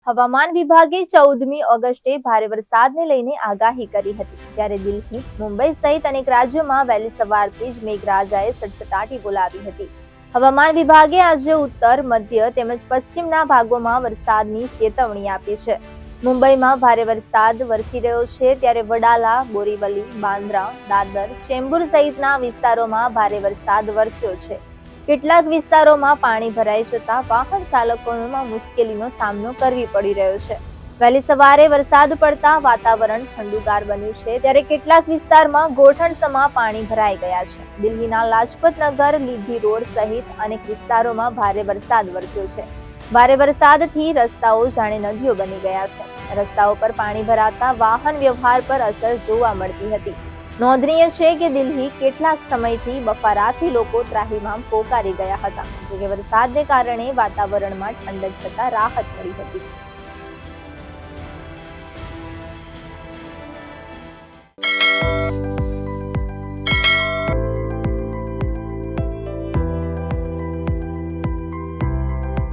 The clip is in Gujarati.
હવામાન વિભાગે 14મી ઓગસ્ટે ભારે વરસાદને લઈને આગાહી કરી હતી, ત્યારે દિલ્હી, મુંબઈ સહિત અનેક રાજ્યોમાં વહેલી સવારથી જ મેઘરાજાએ સડસડાટી બોલાવી હતી. હવામાન વિભાગે આજે ઉત્તર, મધ્ય તેમજ પશ્ચિમના ભાગોમાં વરસાદની ચેતવણી આપી છે. મુંબઈમાં ભારે વરસાદ વરસી રહ્યો છે, ત્યારે વડાલા, બોરીવલી, બાંદ્રા, દાદર, ચેમ્બુર સહિતના વિસ્તારોમાં ભારે વરસાદ વરસ્યો છે. કેટલાક વિસ્તારોમાં પાણી ભરાઈ જતા વાહન ચાલકોમાં મુશ્કેલીનો સામનો કરવી પડી રહ્યો છે. વહેલી સવારે વરસાદ પડતા વાતાવરણ ઠંડુગાર બન્યું છે, ત્યારે કેટલાક વિસ્તારમાં ગોઠણસમાં પાણી ભરાઈ ગયા છે. દિલ્હીના લાજપત નગર, લીધી રોડ સહિત અનેક વિસ્તારોમાં ભારે વરસાદ વરસ્યો છે. ભારે વરસાદથી રસ્તાઓ જાણે નદીઓ બની ગયા છે. રસ્તાઓ પર પાણી ભરાતા વાહન વ્યવહાર પર અસર જોવા મળતી હતી. નોંધનીય છે કે દિલ્હી કેટલાક સમયથી બફારાથી લોકો ત્રાહિમામ પોકારી ગયા હતા, જોકે વરસાદને કારણે વાતાવરણમાં ઠંડક થતા રાહત મળી હતી.